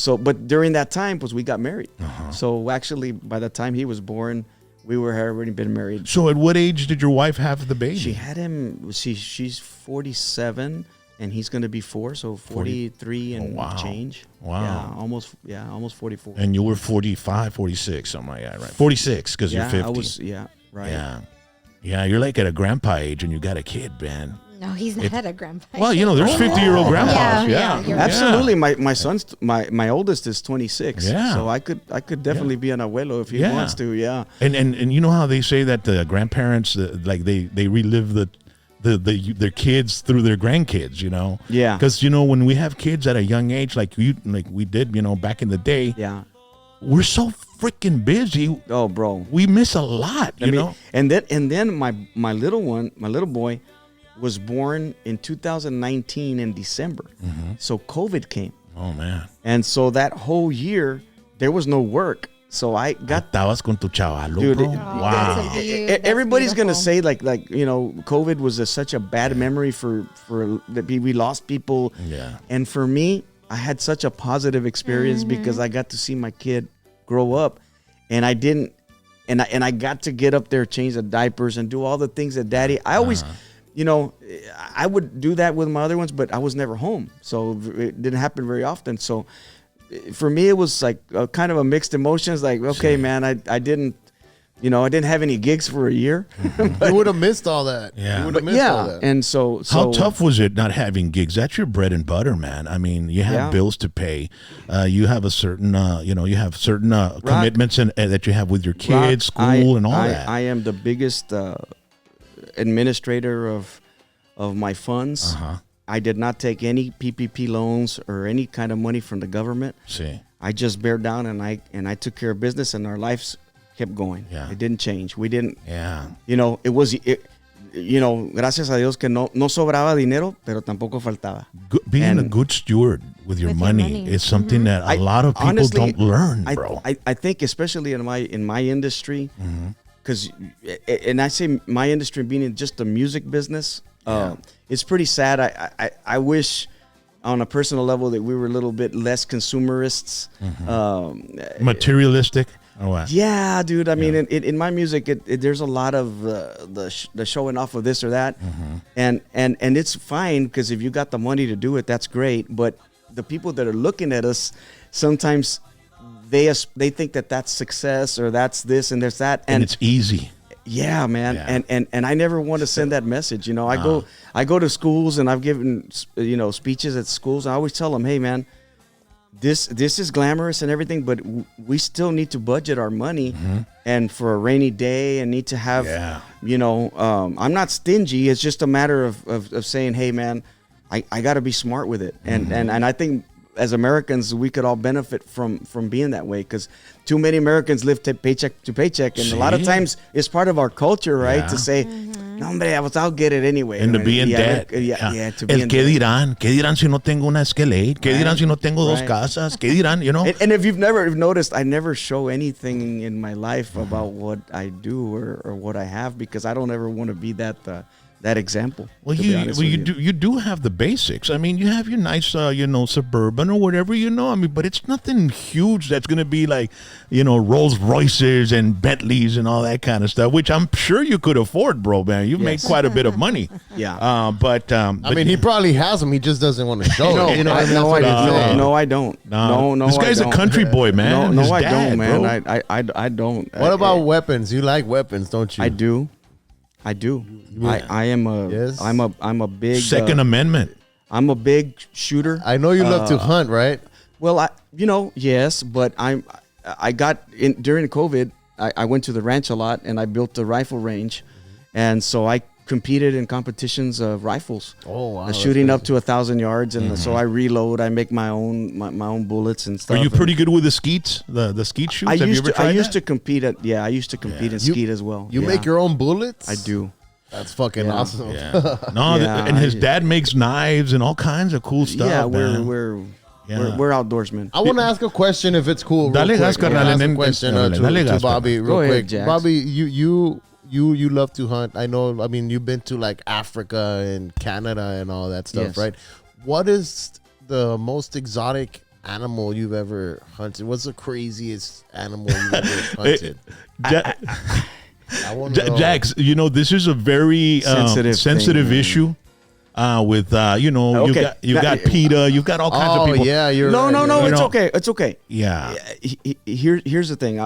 but during that time, we got married. So actually, by the time he was born, we were already been married. So at what age did your wife have the baby? She had him. She's 47, and he's going to be 4, so 43 and change. Wow. Yeah, almost 44. And you were 45, 46, something like that, right? 46, because you're 50. I was. Yeah, right. Yeah, you're like at a grandpa age, and you got a kid, man. No, he's not at a grandpa. Well, there's 50-year-old grandpas. Yeah, absolutely. My son's my oldest is 26. Yeah. So I could definitely be an abuelo if he wants to. Yeah. And you know how they say that the grandparents like they relive their kids through their grandkids. Yeah. Because when we have kids at a young age, like we did, back in the day. Yeah. We're so freaking busy. Oh, bro. We miss a lot. You know. And then my little boy, was born in 2019 in December. So COVID came. Oh, man. And so that whole year, there was no work. So I got... Estabas con tu chavalo, dude, bro. Wow. Everybody's going to say, like COVID was such a bad memory for that we lost people. Yeah. And for me, I had such a positive experience because I got to see my kid grow up. And I didn't... And I got to get up there, change the diapers, and do all the things that Daddy... I always... I would do that with my other ones, but I was never home. So it didn't happen very often. So for me, it was like a kind of a mixed emotions. Like, okay, man, I didn't have any gigs for a year. You would have missed all that. Yeah. You would have missed all that. And so how tough was it not having gigs? That's your bread and butter, man. I mean, you have bills to pay. You have a certain, commitments that you have with your kids, school, and all that. I am the biggest administrator of my funds. I did not take any PPP loans or any kind of money from the government. See, I just bear down and I took care of business, and our lives kept going. Yeah. It didn't change. We didn't. Yeah. Gracias a Dios que no sobraba dinero, pero tampoco faltaba. Being a good steward with your money is something that a lot of people honestly, don't learn, bro. I think especially in my industry. Because, and I say my industry being just the music business, it's pretty sad. I wish on a personal level that we were a little bit less consumerists. Materialistic or what? Yeah, dude. I mean, in my music, there's a lot of the showing off of this or that. And it's fine because if you got the money to do it, that's great. But the people that are looking at us, sometimes... They think that that's success or that's this and there's that, and it's easy. Yeah, man. Yeah. And I never want to send that message. I go to schools and I've given speeches at schools. I always tell them, hey, man, this is glamorous and everything, but we still need to budget our money and for a rainy day and need to have. I'm not stingy. It's just a matter of saying, hey, man, I got to be smart with it, and I think. As Americans, we could all benefit from being that way because too many Americans live paycheck to paycheck, and a lot of times it's part of our culture, right? To say, no, hombre, I'll get it anyway. And to be in debt. To be in ¿Qué debt. dirán? ¿Qué dirán si no tengo una Escalade? ¿Qué dirán si no tengo dos casas? ¿Qué dirán? And if you've never noticed, I never show anything in my life about what I do or what I have because I don't ever want to be that example. Well, you do have the basics. I mean, you have your nice, Suburban or whatever, I mean, but it's nothing huge that's going to be like, Rolls Royces and Bentleys and all that kind of stuff, which I'm sure you could afford, bro, man. You've made quite a bit of money. Yeah. But I mean, he probably has them. He just doesn't want to show it. No, I don't. No, this guy's a country boy, man. No, I don't, man. I don't. What about weapons? You like weapons, don't you? I do. I am a. Yes. I'm a big Second Amendment. I'm a big shooter. I know you love to hunt, right? Well, yes, but I got in during COVID. I went to the ranch a lot, and I built a rifle range, and so I competed in competitions of rifles. Oh wow! Shooting up to 1,000 yards, and so I reload. I make my own bullets and stuff. Are you pretty good with the skeets? The skeet shoots? I used to compete in skeet as well. You make your own bullets? I do. That's fucking awesome. Yeah. And his dad makes knives and all kinds of cool stuff. Yeah, man. we're outdoorsmen. I want to ask a question if it's cool. Real quick. I wanna ask a question to Bobby real quick. Jax. Bobby, you love to hunt. I know. I mean, you've been to like Africa and Canada and all that stuff, Yes. right? What is the most exotic animal you've ever hunted? What's the craziest animal you've ever hunted? I want to know. Jax, this is a very sensitive issue. With okay. you've got PETA, you've got all kinds of people. Yeah, you're no. It's okay. It's okay. Yeah. Here's the thing.